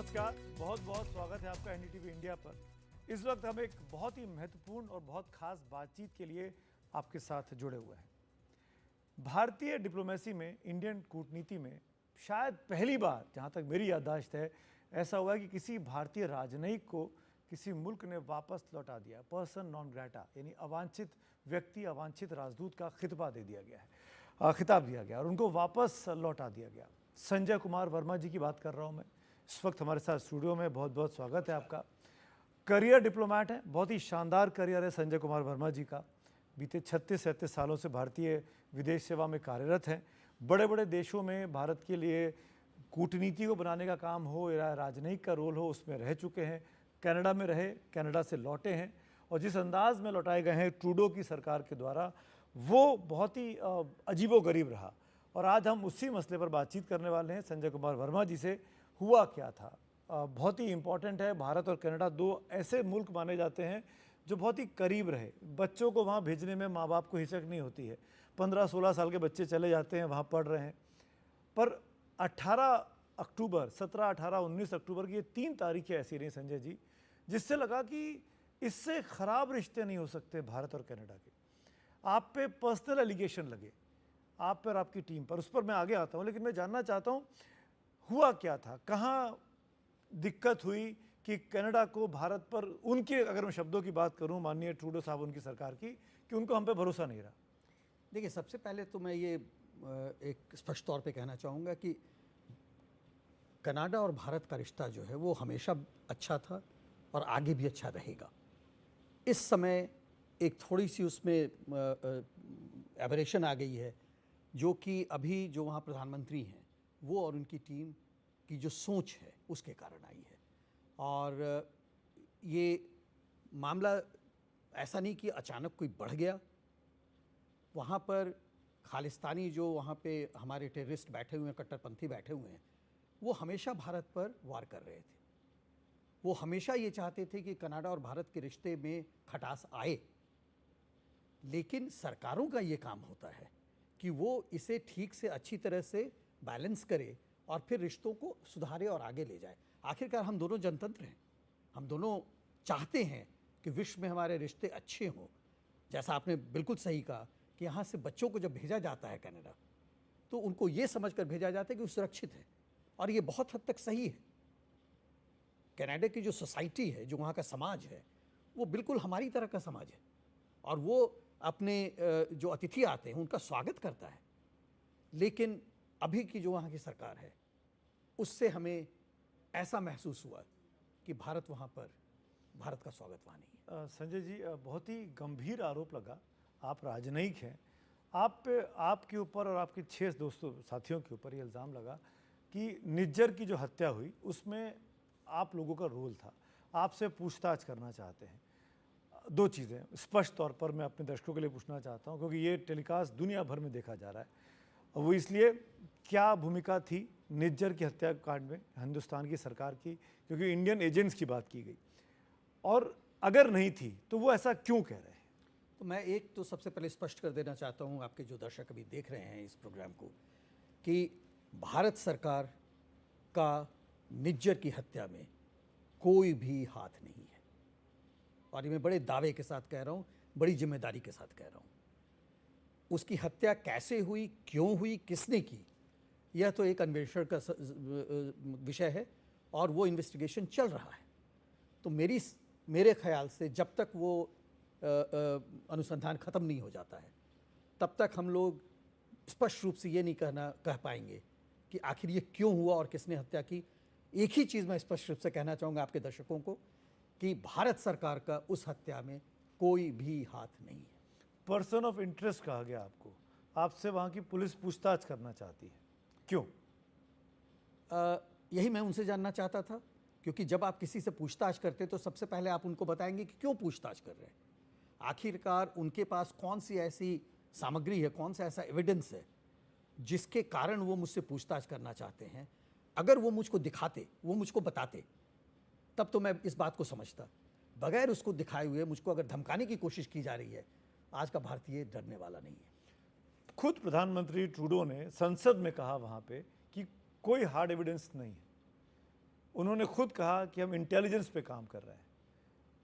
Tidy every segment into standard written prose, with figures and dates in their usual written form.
नमस्कार, बहुत बहुत स्वागत है आपका एनडीटीवी इंडिया पर। इस वक्त हम एक बहुत ही महत्वपूर्ण और बहुत खास बातचीत के लिए आपके साथ जुड़े हुए हैं। भारतीय डिप्लोमेसी में, इंडियन कूटनीति में शायद पहली बार, जहां तक मेरी याददाश्त है, ऐसा हुआ कि किसी भारतीय राजनयिक को किसी मुल्क ने वापस लौटा दिया। पर्सन नॉन ग्रेटा, यानी अवांछित व्यक्ति, अवांछित राजदूत का खिताब दे दिया गया है, खिताब दिया गया और उनको वापस लौटा दिया गया। संजय कुमार वर्मा जी की बात कर रहा हूं मैं। इस वक्त हमारे साथ स्टूडियो में, बहुत बहुत स्वागत है आपका। करियर डिप्लोमेट है, बहुत ही शानदार करियर है संजय कुमार वर्मा जी का। बीते 36-37 सालों से भारतीय विदेश सेवा में कार्यरत हैं। बड़े बड़े देशों में भारत के लिए कूटनीति को बनाने का काम हो या राजनयिक का रोल हो, उसमें रह चुके हैं। कनाडा में रहे, कनाडा से लौटे हैं और जिस अंदाज में लौटाए गए हैं ट्रूडो की सरकार के द्वारा, वो बहुत ही अजीबोगरीब रहा। और आज हम उसी मसले पर बातचीत करने वाले हैं संजय कुमार वर्मा जी से। हुआ क्या था, बहुत ही इम्पॉर्टेंट है। भारत और कनाडा दो ऐसे मुल्क माने जाते हैं जो बहुत ही करीब रहे। बच्चों को वहाँ भेजने में माँ बाप को हिचक नहीं होती है। 15-16 साल के बच्चे चले जाते हैं, वहाँ पढ़ रहे हैं। पर 18 अक्टूबर, 17, 18, 19 अक्टूबर की ये 3 तारीखें ऐसी रही संजय जी, जिससे लगा कि इससे ख़राब रिश्ते नहीं हो सकते भारत और कनाडा के। आप पे पर्सनल एलिगेशन लगे, आप पर, आपकी टीम पर। उस पर मैं आगे आता हूँ, लेकिन मैं जानना चाहता हूँ हुआ क्या था, कहाँ दिक्कत हुई कि कनाडा को भारत पर, उनके, अगर मैं शब्दों की बात करूं, माननीय ट्रूडो साहब उनकी सरकार की, कि उनको हम पे भरोसा नहीं रहा। देखिए, सबसे पहले तो मैं ये एक स्पष्ट तौर पे कहना चाहूँगा कि कनाडा और भारत का रिश्ता जो है वो हमेशा अच्छा था और आगे भी अच्छा रहेगा। इस समय एक थोड़ी सी उसमें एबरेशन आ गई है, जो कि अभी जो वहाँ प्रधानमंत्री हैं वो और उनकी टीम की जो सोच है उसके कारण आई है। और ये मामला ऐसा नहीं कि अचानक कोई बढ़ गया। वहाँ पर खालिस्तानी जो वहाँ पे हमारे टेररिस्ट बैठे हुए हैं, कट्टरपंथी बैठे हुए हैं, वो हमेशा भारत पर वार कर रहे थे। वो हमेशा ये चाहते थे कि कनाडा और भारत के रिश्ते में खटास आए। लेकिन सरकारों का ये काम होता है कि वो इसे ठीक से, अच्छी तरह से बैलेंस करे और फिर रिश्तों को सुधारे और आगे ले जाए। आखिरकार हम दोनों जनतंत्र हैं, हम दोनों चाहते हैं कि विश्व में हमारे रिश्ते अच्छे हों। जैसा आपने बिल्कुल सही कहा कि यहाँ से बच्चों को जब भेजा जाता है कनाडा, तो उनको ये समझकर भेजा जाता है कि वो सुरक्षित है, और ये बहुत हद तक सही है। कनाडा की जो सोसाइटी है, जो वहाँ का समाज है, वो बिल्कुल हमारी तरह का समाज है और वो अपने जो अतिथि आते हैं उनका स्वागत करता है। लेकिन अभी की जो वहाँ की सरकार है, उससे हमें ऐसा महसूस हुआ कि भारत का स्वागत वहाँ नहीं है। संजय जी, बहुत ही गंभीर आरोप लगा। आप राजनयिक हैं, आप पे, आपके ऊपर और आपके 6 दोस्तों, साथियों के ऊपर ये इल्ज़ाम लगा कि निज्जर की जो हत्या हुई उसमें आप लोगों का रोल था। आपसे पूछताछ करना चाहते हैं। 2 चीज़ें स्पष्ट तौर पर मैं अपने दर्शकों के लिए पूछना चाहता हूँ, क्योंकि ये टेलीकास्ट दुनिया भर में देखा जा रहा है। वो इसलिए, क्या भूमिका थी निज्जर की हत्याकांड में हिंदुस्तान की सरकार की, क्योंकि इंडियन एजेंट्स की बात की गई, और अगर नहीं थी तो वो ऐसा क्यों कह रहे हैं? तो मैं एक तो सबसे पहले स्पष्ट कर देना चाहता हूँ आपके जो दर्शक अभी देख रहे हैं इस प्रोग्राम को, कि भारत सरकार का निज्जर की हत्या में कोई भी हाथ नहीं है। और ये मैं बड़े दावे के साथ कह रहा हूँ, बड़ी जिम्मेदारी के साथ कह रहा हूँ। उसकी हत्या कैसे हुई, क्यों हुई, किसने की, यह तो एक अन्वेषण का विषय है और वो इन्वेस्टिगेशन चल रहा है। तो मेरे ख्याल से जब तक वो अनुसंधान ख़त्म नहीं हो जाता है, तब तक हम लोग स्पष्ट रूप से ये नहीं कह पाएंगे कि आखिर ये क्यों हुआ और किसने हत्या की। एक ही चीज़ मैं स्पष्ट रूप से कहना चाहूँगा आपके दर्शकों को, कि भारत सरकार का उस हत्या में कोई भी हाथ नहीं है। पर्सन ऑफ इंटरेस्ट कहा गया आपको, आपसे वहाँ की पुलिस पूछताछ करना चाहती है, क्यों? यही मैं उनसे जानना चाहता था, क्योंकि जब आप किसी से पूछताछ करते तो सबसे पहले आप उनको बताएंगे कि क्यों पूछताछ कर रहे हैं। आखिरकार उनके पास कौन सी ऐसी सामग्री है, कौन सा ऐसा एविडेंस है जिसके कारण वो मुझसे पूछताछ करना चाहते हैं। अगर वो मुझको दिखाते, वो मुझको बताते, तब तो मैं इस बात को समझता। बगैर उसको दिखाए हुए मुझको अगर धमकाने की कोशिश की जा रही है, आज का भारतीय डरने वाला नहीं है। खुद प्रधानमंत्री ट्रूडो ने संसद में कहा वहाँ पे कि कोई हार्ड एविडेंस नहीं है। उन्होंने खुद कहा कि हम इंटेलिजेंस पे काम कर रहे हैं।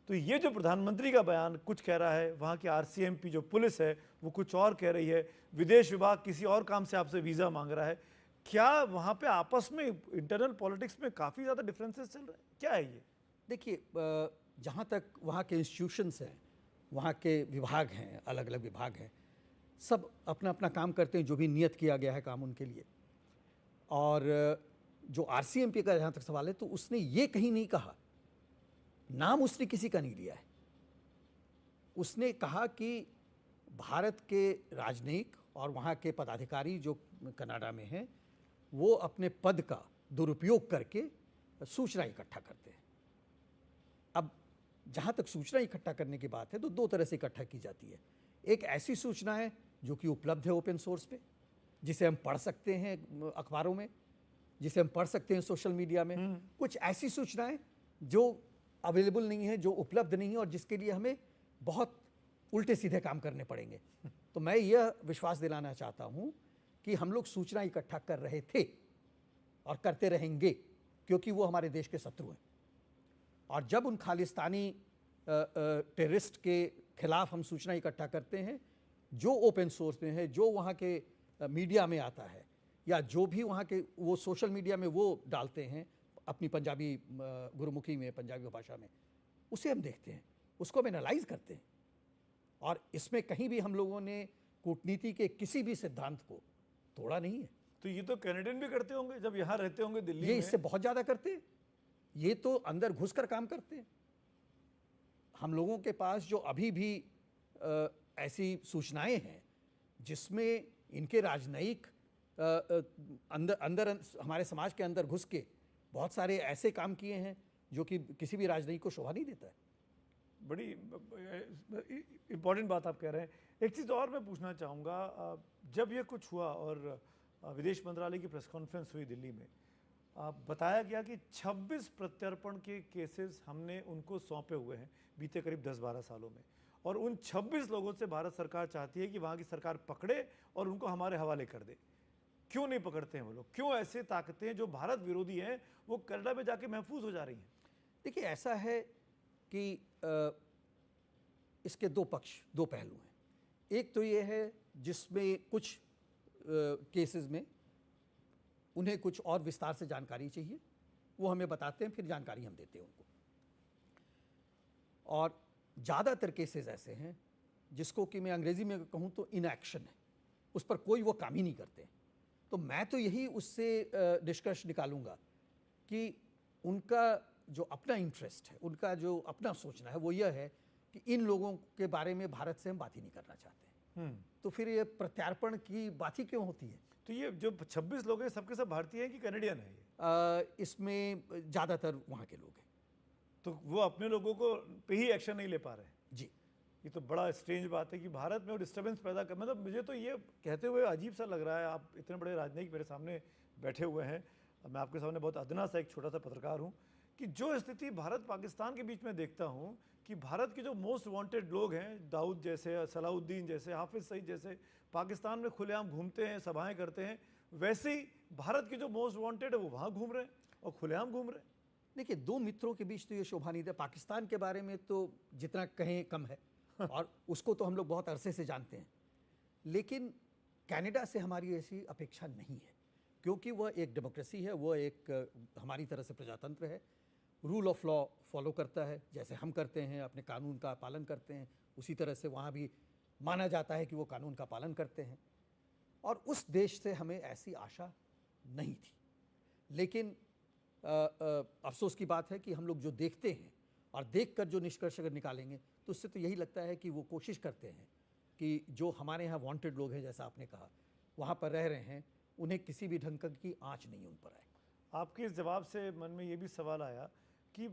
तो ये जो प्रधानमंत्री का बयान कुछ कह रहा है, वहाँ की आरसीएमपी जो पुलिस है वो कुछ और कह रही है, विदेश विभाग किसी और काम से आपसे वीज़ा मांग रहा है, क्या वहाँ पे आपस में इंटरनल पॉलिटिक्स में काफ़ी ज़्यादा डिफरेंसेस चल रहे हैं? क्या है ये? देखिए, जहाँ तक वहाँ के इंस्टीट्यूशंस हैं, वहाँ के विभाग हैं, अलग अलग विभाग हैं, सब अपना अपना काम करते हैं, जो भी नियत किया गया है काम उनके लिए। और जो आरसीएमपी का जहाँ तक सवाल है, तो उसने ये कहीं नहीं कहा, नाम उसने किसी का नहीं लिया है। उसने कहा कि भारत के राजनयिक और वहाँ के पदाधिकारी जो कनाडा में हैं, वो अपने पद का दुरुपयोग करके सूचना इकट्ठा करते हैं। अब जहाँ तक सूचना इकट्ठा करने की बात है, तो दो तरह से इकट्ठा की जाती है। एक ऐसी सूचना है जो कि उपलब्ध है ओपन सोर्स पे, जिसे हम पढ़ सकते हैं अखबारों में, जिसे हम पढ़ सकते हैं सोशल मीडिया में। कुछ ऐसी सूचनाएं जो अवेलेबल नहीं है, जो उपलब्ध नहीं है, और जिसके लिए हमें बहुत उल्टे सीधे काम करने पड़ेंगे। तो मैं यह विश्वास दिलाना चाहता हूँ कि हम लोग सूचना इकट्ठा कर रहे थे और करते रहेंगे, क्योंकि वो हमारे देश के शत्रु हैं। और जब उन खालिस्तानी टेररिस्ट के खिलाफ हम सूचना इकट्ठा करते हैं, जो ओपन सोर्स में है, जो वहाँ के मीडिया में आता है, या जो भी वहाँ के वो सोशल मीडिया में वो डालते हैं अपनी पंजाबी गुरुमुखी में, पंजाबी भाषा में, उसे हम देखते हैं, उसको हम एनालाइज करते हैं। और इसमें कहीं भी हम लोगों ने कूटनीति के किसी भी सिद्धांत को तोड़ा नहीं है। तो ये तो कैनेडियन भी करते होंगे जब यहाँ रहते होंगे दिल्ली ये में। इससे बहुत ज़्यादा करते हैं, ये तो अंदर घुसकर काम करते हैं। हम लोगों के पास जो अभी भी ऐसी सूचनाएं हैं जिसमें इनके राजनयिक अंदर अंदर हमारे समाज के अंदर घुस के बहुत सारे ऐसे काम किए हैं जो कि किसी भी राजनयिक को शोभा नहीं देता है। बड़ी इम्पॉर्टेंट बात आप कह रहे हैं। एक चीज़ और मैं पूछना चाहूँगा, जब ये कुछ हुआ और विदेश मंत्रालय की प्रेस कॉन्फ्रेंस हुई दिल्ली में, बताया गया कि 26 प्रत्यर्पण के केसेस हमने उनको सौंपे हुए हैं बीते करीब 10-12 सालों में, और उन 26 लोगों से भारत सरकार चाहती है कि वहाँ की सरकार पकड़े और उनको हमारे हवाले कर दे। क्यों नहीं पकड़ते हैं वो लोग? क्यों ऐसे ताकतें जो भारत विरोधी हैं वो कनाडा में जाके महफूज हो जा रही हैं? देखिए, ऐसा है कि इसके दो पक्ष, दो पहलू हैं। एक तो ये है जिसमें कुछ केसेस में उन्हें कुछ और विस्तार से जानकारी चाहिए, वो हमें बताते हैं, फिर जानकारी हम देते हैं उनको। और ज़्यादातर केसेस ऐसे हैं जिसको कि मैं अंग्रेज़ी में कहूँ तो इनएक्शन है, उस पर कोई वो काम ही नहीं करते। तो मैं तो यही उससे निष्कर्ष निकालूंगा कि उनका जो अपना इंटरेस्ट है, उनका जो अपना सोचना है, वो यह है कि इन लोगों के बारे में भारत से हम बात ही नहीं करना चाहते। तो फिर ये प्रत्यार्पण की बात ही क्यों होती है? तो ये जो 26 लोग हैं सबके सब भारतीय हैं कि कैनेडियन है ये? इसमें ज़्यादातर वहाँ के लोग हैं। तो वो अपने लोगों को पे ही एक्शन नहीं ले पा रहे हैं जी। ये तो बड़ा स्ट्रेंज बात है कि भारत में वो डिस्टर्बेंस पैदा कर, मतलब मुझे तो ये कहते हुए अजीब सा लग रहा है। आप इतने बड़े राजनयिक मेरे सामने बैठे हुए हैं, मैं आपके सामने बहुत अदना सा एक छोटा सा पत्रकार हूँ, कि जो स्थिति भारत पाकिस्तान के बीच में देखता हूँ कि भारत के जो मोस्ट वांटेड लोग हैं, दाऊद जैसे, सलाउद्दीन जैसे, हाफिज़ सईद जैसे, पाकिस्तान में खुलेआम घूमते हैं, सभाएं करते हैं, वैसे ही भारत के जो मोस्ट वांटेड है वो वहाँ घूम रहे हैं और खुलेआम घूम रहे हैं। देखिए, दो मित्रों के बीच तो ये शोभा नहीं देता। पाकिस्तान के बारे में तो जितना कहें कम है और उसको तो हम लोग बहुत अरसे से जानते हैं, लेकिन कनाडा से हमारी ऐसी अपेक्षा नहीं है, क्योंकि वह एक डेमोक्रेसी है, वह एक हमारी तरह से प्रजातंत्र है, रूल ऑफ लॉ फॉलो करता है, जैसे हम करते हैं, अपने कानून का पालन करते हैं, उसी तरह से वहाँ भी माना जाता है कि वो कानून का पालन करते हैं। और उस देश से हमें ऐसी आशा नहीं थी। लेकिन अफसोस की बात है कि हम लोग जो देखते हैं और देखकर जो निष्कर्ष अगर निकालेंगे, तो उससे तो यही लगता है कि वो कोशिश करते हैं कि जो हमारे यहाँ वांटेड लोग हैं, जैसा आपने कहा, वहाँ पर रह रहे हैं, उन्हें किसी भी ढंग की आँच नहीं उन पर आए। आपके इस जवाब से मन में ये भी सवाल आया कि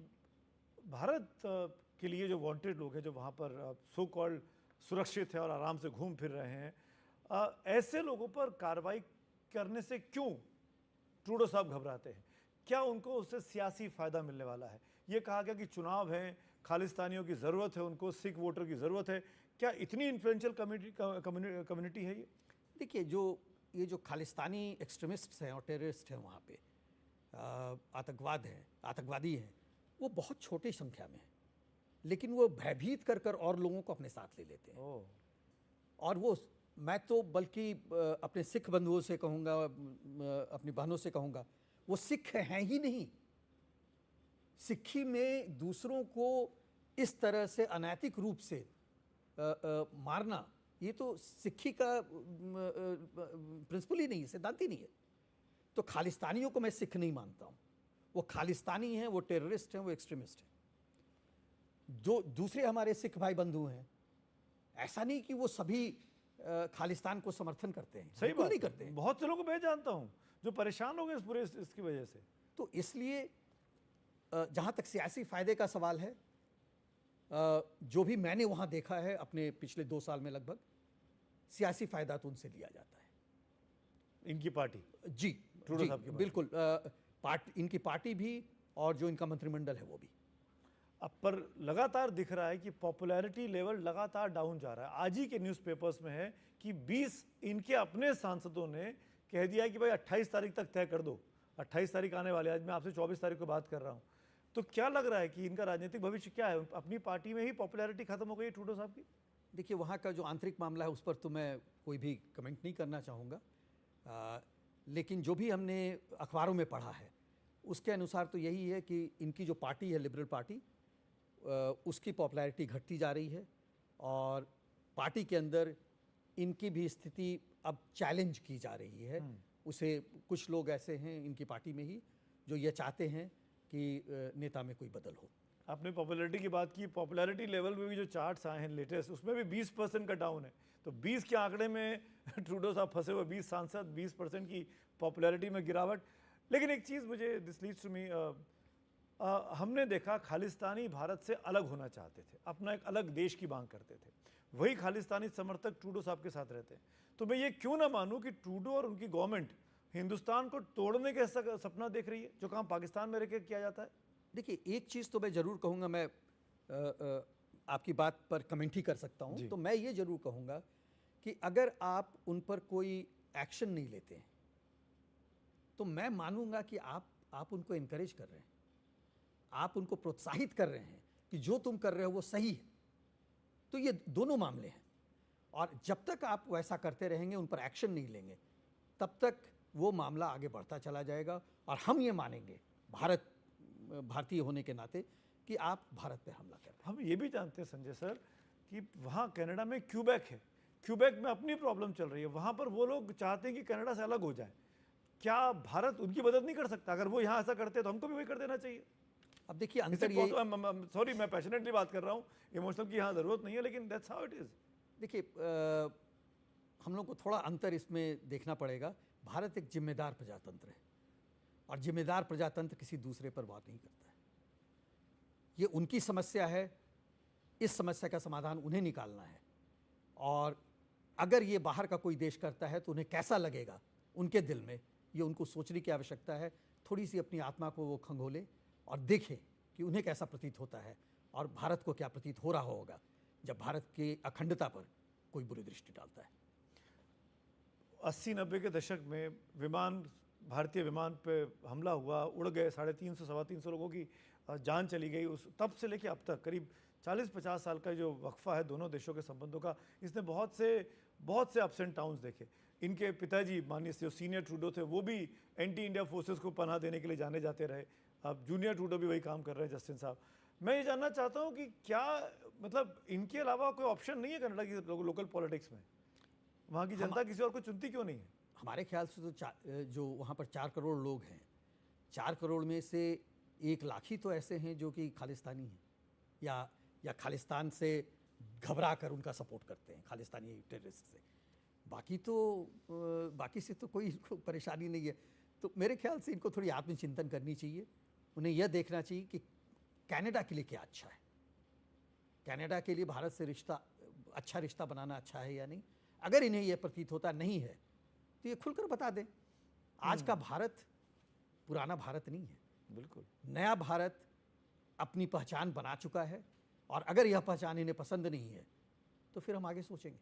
भारत के लिए जो वांटेड लोग हैं, जो वहाँ पर सो कॉल्ड सुरक्षित है और आराम से घूम फिर रहे हैं, ऐसे लोगों पर कार्रवाई करने से क्यों ट्रूडो साहब घबराते हैं? क्या उनको उससे सियासी फ़ायदा मिलने वाला है? ये कहा गया कि चुनाव है, खालिस्तानियों की ज़रूरत है, उनको सिख वोटर की ज़रूरत है। क्या इतनी इन्फ्लुएंशियल कम्युनिटी है ये? देखिए, ये जो खालिस्तानी एक्सट्रीमिस्ट्स हैं और टेररिस्ट हैं वहाँ पे, आतंकवादी हैं, वो बहुत छोटी संख्या में है, लेकिन वो भयभीत कर कर और लोगों को अपने साथ ले लेते हैं। और वो, मैं तो बल्कि अपने सिख बंधुओं से कहूँगा, अपनी बहनों से कहूँगा, वो सिख हैं ही नहीं। सिक्खी में दूसरों को इस तरह से अनैतिक रूप से मारना, ये तो सिक्खी का प्रिंसिपल ही नहीं है, सिद्धांत ही नहीं है। तो खालिस्तानियों को मैं सिख नहीं मानता हूँ। वो खालिस्तानी हैं, वो टेररिस्ट हैं, वो एक्सट्रीमिस्ट हैं। जो दूसरे हमारे सिख भाई बंधु हैं, ऐसा नहीं कि वो सभी खालिस्तान को समर्थन करते हैं, सही बात नहीं करते हैं। बहुत से लोगों को मैं जानता हूँ जो परेशान हो गए इस पूरे इसकी वजह से। तो इसलिए जहाँ तक सियासी फायदे का सवाल है, जो भी मैंने वहाँ देखा है अपने पिछले 2 साल में लगभग, सियासी फायदा तो उनसे लिया जाता है। इनकी पार्टी जी, ट्रूडो साहब की बिल्कुल, इनकी पार्टी भी और जो इनका मंत्रिमंडल है वो भी। अब पर लगातार दिख रहा है कि पॉपुलैरिटी लेवल लगातार डाउन जा रहा है। आज ही के न्यूज़पेपर्स में है कि 20 इनके अपने सांसदों ने कह दिया कि भाई 28 तारीख तक तय कर दो। 28 तारीख आने वाले, आज मैं आपसे 24 तारीख को बात कर रहा हूँ। तो क्या लग रहा है कि इनका राजनीतिक भविष्य क्या है? अपनी पार्टी में ही पॉपुलैरिटी खत्म हो गई है ट्रूडो साहब की? देखिए, वहाँ का जो आंतरिक मामला है उस पर तो मैं कोई भी कमेंट नहीं करना चाहूँगा, लेकिन जो भी हमने अखबारों में पढ़ा है उसके अनुसार तो यही है कि इनकी जो पार्टी है, लिबरल पार्टी, उसकी पॉपुलैरिटी घटती जा रही है और पार्टी के अंदर इनकी भी स्थिति अब चैलेंज की जा रही है। उसे कुछ लोग ऐसे हैं इनकी पार्टी में ही जो ये चाहते हैं कि नेता में कोई बदल हो। आपने पॉपुलैरिटी की बात की, पॉपुलैरिटी लेवल में भी जो चार्ट्स आए हैं लेटेस्ट, उसमें भी 20% का डाउन है। तो 20 के आंकड़े में ट्रूडो साहब फंसे हुए, 20 सांसद, 20% की पॉपुलैरिटी में गिरावट। लेकिन एक चीज़ मुझे दिस लीड्स टू मी, हमने देखा खालिस्तानी भारत से अलग होना चाहते थे, अपना एक अलग देश की मांग करते थे। वही खालिस्तानी समर्थक ट्रूडो साहब के साथ रहते हैं। तो मैं ये क्यों ना मानूं कि ट्रूडो और उनकी गवर्नमेंट हिंदुस्तान को तोड़ने का सपना देख रही है, जो काम पाकिस्तान में रहकर किया जाता है? देखिए, एक चीज़ तो मैं ज़रूर कहूँगा, मैं आपकी बात पर कमेंट ही कर सकता हूँ। तो मैं ये ज़रूर कहूँगा कि अगर आप उन पर कोई एक्शन नहीं लेते हैं तो मैं मानूंगा कि आप उनको इनकरेज कर रहे हैं, आप उनको प्रोत्साहित कर रहे हैं कि जो तुम कर रहे हो वो सही है। तो ये दोनों मामले हैं, और जब तक आप वैसा करते रहेंगे, उन पर एक्शन नहीं लेंगे, तब तक वो मामला आगे बढ़ता चला जाएगा और हम ये मानेंगे भारतीय होने के नाते कि आप भारत पे हमला कर रहे हैं। हम ये भी जानते हैं संजय सर कि वहाँ कनाडा में क्यूबेक है, क्यूबेक में अपनी प्रॉब्लम चल रही है, वहाँ पर वो लोग चाहते हैं कि कनाडा से अलग हो जाए। क्या भारत उनकी मदद नहीं कर सकता? अगर वो यहाँ ऐसा करते हैं तो हमको भी वही कर देना चाहिए। अब देखिए, अंतर ये, सॉरी मैं पैशनेटली बात कर रहा हूँ, इमोशनल की यहाँ ज़रूरत नहीं है, लेकिन दैट्स हाउ इट इज़। देखिए, हम लोग को थोड़ा अंतर इसमें देखना पड़ेगा। भारत एक जिम्मेदार प्रजातंत्र है और जिम्मेदार प्रजातंत्र किसी दूसरे पर बात नहीं करता है। ये उनकी समस्या है, इस समस्या का समाधान उन्हें निकालना है, और अगर ये बाहर का कोई देश करता है तो उन्हें कैसा लगेगा उनके दिल में, ये उनको सोचने की आवश्यकता है। थोड़ी सी अपनी आत्मा को वो खंगोले और देखें कि उन्हें कैसा प्रतीत होता है और भारत को क्या प्रतीत हो रहा होगा जब भारत की अखंडता पर कोई बुरी दृष्टि डालता है। 80-90 के दशक में भारतीय विमान पे हमला हुआ, उड़ गए, 350 सवा 300 लोगों की जान चली गई। उस तब से लेके अब तक करीब 40-50 साल का जो वक्फा है दोनों देशों के संबंधों का, इसने बहुत से अप्स एंड डाउन्स देखे। इनके पिताजी माननीय जो सीनियर ट्रूडो थे, वो भी एंटी इंडिया फोर्सेस को पनाह देने के लिए जाने जाते रहे। अब जूनियर ट्रूडो भी वही काम कर रहे हैं, जस्टिन साहब। मैं ये जानना चाहता हूँ कि क्या मतलब इनके अलावा कोई ऑप्शन नहीं है कनाडा की लोकल पॉलिटिक्स में? वहाँ की जनता किसी और को चुनती क्यों नहीं है? हमारे ख्याल से तो जो वहाँ पर 4 करोड़ लोग हैं, 4 करोड़ में से 1 लाख ही तो ऐसे हैं जो कि खालिस्तानी हैं या खालिस्तान से घबरा कर उनका सपोर्ट करते हैं, खालिस्तानी टेररिस्ट से। बाकी से तो कोई इनको परेशानी नहीं है। तो मेरे ख्याल से इनको थोड़ी आत्मचिंतन करनी चाहिए। उन्हें यह देखना चाहिए कि कनाडा के लिए क्या अच्छा है, कनाडा के लिए भारत से अच्छा रिश्ता बनाना अच्छा है या नहीं। अगर इन्हें यह प्रतीत होता नहीं है तो ये खुलकर बता दें। आज का भारत पुराना भारत नहीं है, बिल्कुल नया भारत अपनी पहचान बना चुका है, और अगर यह पहचान इन्हें पसंद नहीं है तो फिर हम आगे सोचेंगे।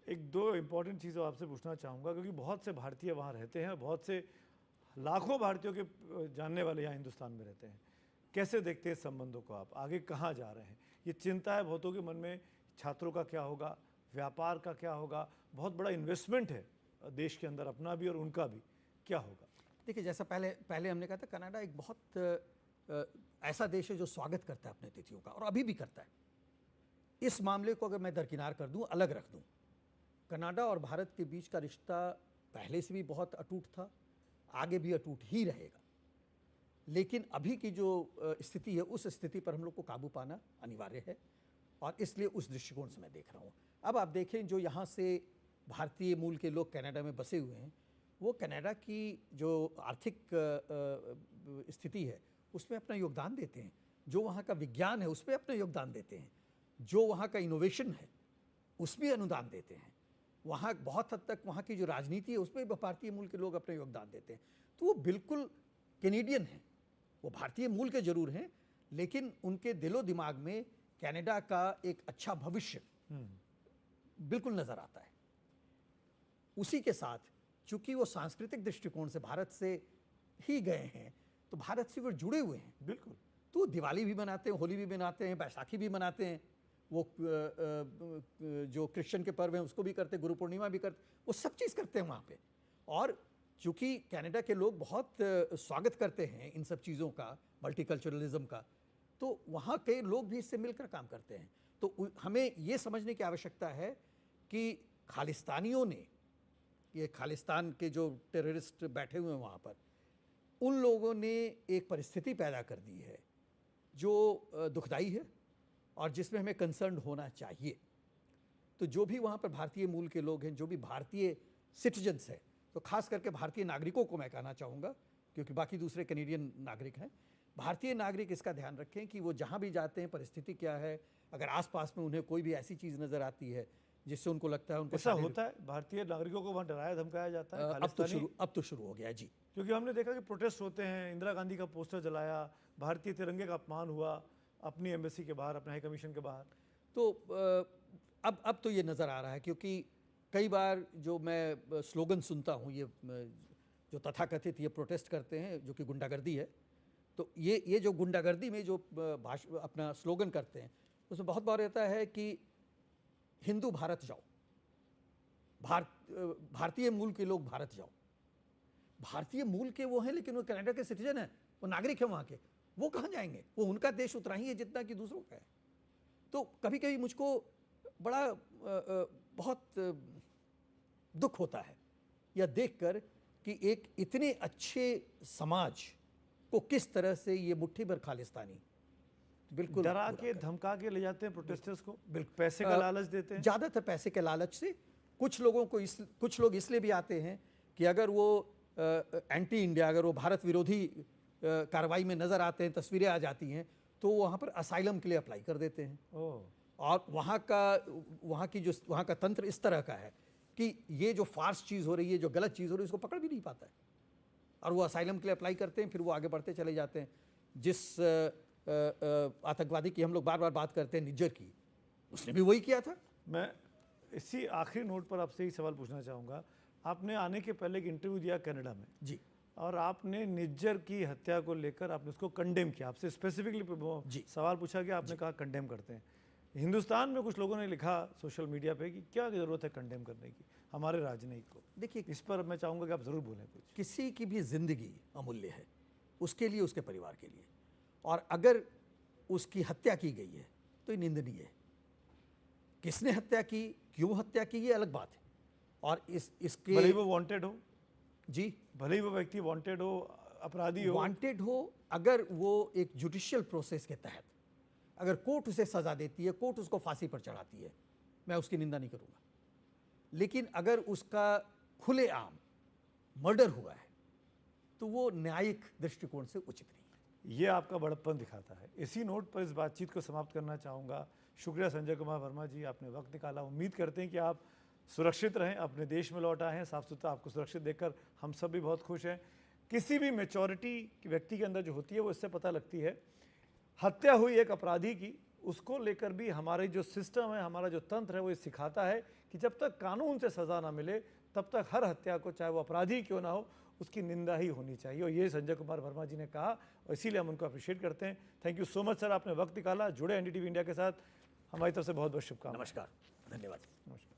1-2 इम्पॉर्टेंट चीज़ें आपसे पूछना चाहूँगा, क्योंकि बहुत से भारतीय वहाँ रहते हैं, बहुत से लाखों भारतीयों के जानने वाले यहाँ हिंदुस्तान में रहते हैं, कैसे देखते हैं संबंधों को आप? आगे कहाँ जा रहे हैं? ये चिंता है बहुतों के मन में, छात्रों का क्या होगा, व्यापार का क्या होगा? बहुत बड़ा इन्वेस्टमेंट है देश के अंदर, अपना भी और उनका भी, क्या होगा? देखिए, जैसा पहले पहले हमने कहा था, कनाडा एक बहुत ऐसा देश है जो स्वागत करता है अपने अतिथियों का, और अभी भी करता है। इस मामले को अगर मैं दरकिनार कर दूं, अलग रख दूं, कनाडा और भारत के बीच का रिश्ता पहले से भी बहुत अटूट था, आगे भी अटूट ही रहेगा। लेकिन अभी की जो स्थिति है, उस स्थिति पर हम लोग को काबू पाना अनिवार्य है, और इसलिए उस दृष्टिकोण से मैं देख रहा हूँ। अब आप देखें, जो यहाँ से भारतीय मूल के लोग कनाडा में बसे हुए हैं, वो कनाडा की जो आर्थिक स्थिति है उसमें अपना योगदान देते हैं, जो वहाँ का विज्ञान है उसमें अपना योगदान देते हैं, जो वहाँ का इनोवेशन है उसमें अनुदान देते हैं, वहाँ बहुत हद तक वहाँ की जो राजनीति है उसमें भारतीय मूल के लोग अपना योगदान देते हैं। तो वो बिल्कुल कैनेडियन हैं, वो भारतीय मूल के जरूर हैं, लेकिन उनके दिलो दिमाग में कनाडा का एक अच्छा भविष्य बिल्कुल नजर आता है। उसी के साथ चूंकि वो सांस्कृतिक दृष्टिकोण से भारत से ही गए हैं, तो भारत से वो जुड़े हुए हैं बिल्कुल। तो दिवाली भी मनाते हैं, होली भी मनाते हैं, बैसाखी भी मनाते हैं, वो जो क्रिश्चियन के पर्व हैं उसको भी करते हैं, गुरु पूर्णिमा भी करते, वो सब चीज़ करते हैं वहाँ पे। और चूंकि कनाडा के लोग बहुत स्वागत करते हैं इन सब चीज़ों का, मल्टीकल्चरलिज्म का, तो वहाँ के लोग भी इससे मिलकर काम करते हैं। तो हमें ये समझने की आवश्यकता है कि खालिस्तानियों ने, ये खालिस्तान के जो टेररिस्ट बैठे हुए हैं वहाँ पर, उन लोगों ने एक परिस्थिति पैदा कर दी है जो दुखदाई है और जिसमें हमें कंसर्न होना चाहिए। तो जो भी वहाँ पर भारतीय मूल के लोग हैं, जो भी भारतीय सिटीजन्स हैं, तो खास करके भारतीय नागरिकों को मैं कहना चाहूँगा, क्योंकि बाकी दूसरे कैनेडियन नागरिक हैं, भारतीय नागरिक इसका ध्यान रखें कि वो जहाँ भी जाते हैं परिस्थिति क्या है, अगर आसपास में उन्हें कोई भी ऐसी चीज़ नज़र आती है जिससे उनको लगता है उनको ऐसा होता है, भारतीय नागरिकों को वहाँ डराया धमकाया जाता है। अब तो शुरू हो गया जी, क्योंकि हमने देखा कि प्रोटेस्ट होते हैं, इंदिरा गांधी का पोस्टर जलाया, भारतीय तिरंगे का अपमान हुआ अपनी एम्बेसी के बाहर, अपने हाई कमीशन के बाहर। तो अब तो ये नज़र आ रहा है, क्योंकि कई बार जो मैं स्लोगन सुनता हूँ, ये जो तथाकथित ये प्रोटेस्ट करते हैं जो कि गुंडागर्दी है, तो ये जो गुंडागर्दी में जो अपना स्लोगन करते हैं उसमें बहुत बार रहता है कि हिंदू भारत जाओ, भारतीय मूल के लोग भारत जाओ। भारतीय मूल के वो हैं लेकिन वो कनाडा के सिटीजन हैं, वो नागरिक हैं वहाँ के, वो कहाँ जाएंगे? वो उनका देश उतना ही है जितना कि दूसरों का है। तो कभी कभी मुझको बड़ा बहुत दुख होता है यह देखकर कि एक इतने अच्छे समाज को किस तरह से ये मुट्ठी भर खालिस्तानी बिल्कुल डरा के धमका के ले जाते हैं प्रोटेस्टर्स को, बिल्कुल पैसे का लालच देते हैं। ज़्यादातर पैसे के लालच से कुछ लोग इसलिए भी आते हैं कि अगर वो एंटी इंडिया, अगर वो भारत विरोधी कार्रवाई में नज़र आते हैं, तस्वीरें आ जाती हैं, तो वहाँ पर असाइलम के लिए अप्लाई कर देते हैं। और वहाँ का तंत्र इस तरह का है कि ये जो फार्स चीज़ हो रही है, जो गलत चीज़ हो रही है, उसको पकड़ भी नहीं पाता है, और वो असाइलम के लिए अप्लाई करते हैं, फिर वो आगे बढ़ते चले जाते हैं। जिस आतंकवादी की हम लोग बार बार बात करते हैं, निज्जर की, उसने भी वही किया था। मैं इसी आखिरी नोट पर आपसे ही सवाल पूछना चाहूँगा, आपने आने के पहले एक इंटरव्यू दिया कनाडा में जी, और आपने निज्जर की हत्या को लेकर आपने उसको कंडेम किया, आपसे स्पेसिफिकली सवाल पूछा कि आपने कहा कंडेम करते हैं। हिंदुस्तान में कुछ लोगों ने लिखा सोशल मीडिया पे कि क्या ज़रूरत है कंडेम करने की हमारे राजनयिक को। देखिए, इस पर मैं चाहूँगा कि आप ज़रूर बोलें कुछ। किसी की भी ज़िंदगी अमूल्य है, उसके लिए, उसके परिवार के लिए, और अगर उसकी हत्या की गई है तो ये निंदनीय है। किसने हत्या की, क्यों हत्या की, ये अलग बात है। और इसके भले ही वो वांटेड हो, जी, भले ही वो व्यक्ति वांटेड हो, अपराधी हो, वांटेड हो, अगर वो एक जुडिशियल प्रोसेस के तहत अगर कोर्ट उसे सज़ा देती है, कोर्ट उसको फांसी पर चढ़ाती है, मैं उसकी निंदा नहीं करूँगा। लेकिन अगर उसका खुलेआम मर्डर हुआ है तो वो न्यायिक दृष्टिकोण से उचित नहीं है। ये आपका बड़प्पन दिखाता है। इसी नोट पर इस बातचीत को समाप्त करना चाहूँगा। शुक्रिया संजय कुमार वर्मा जी, आपने वक्त निकाला। उम्मीद करते हैं कि आप सुरक्षित रहें, अपने देश में लौट आए हैं, साफ सुथरा, आपको सुरक्षित देखकर हम सब भी बहुत खुश हैं। किसी भी मैच्योरिटी व्यक्ति के अंदर जो होती है वो इससे पता लगती है। हत्या हुई एक अपराधी की, उसको लेकर भी हमारे जो सिस्टम है, हमारा जो तंत्र है, वो ये सिखाता है कि जब तक कानून से सज़ा ना मिले तब तक हर हत्या को, चाहे वो अपराधी क्यों ना हो, उसकी निंदा ही होनी चाहिए, और ये संजय कुमार वर्मा जी ने कहा और इसीलिए हम उनको अप्रिशिएट करते हैं। Thank you so much sir, आपने वक्त निकाला, जुड़े एनडीटीवी इंडिया के साथ। हमारी तरफ से बहुत बहुत शुभकामनाएं। नमस्कार, धन्यवाद। नमस्कार।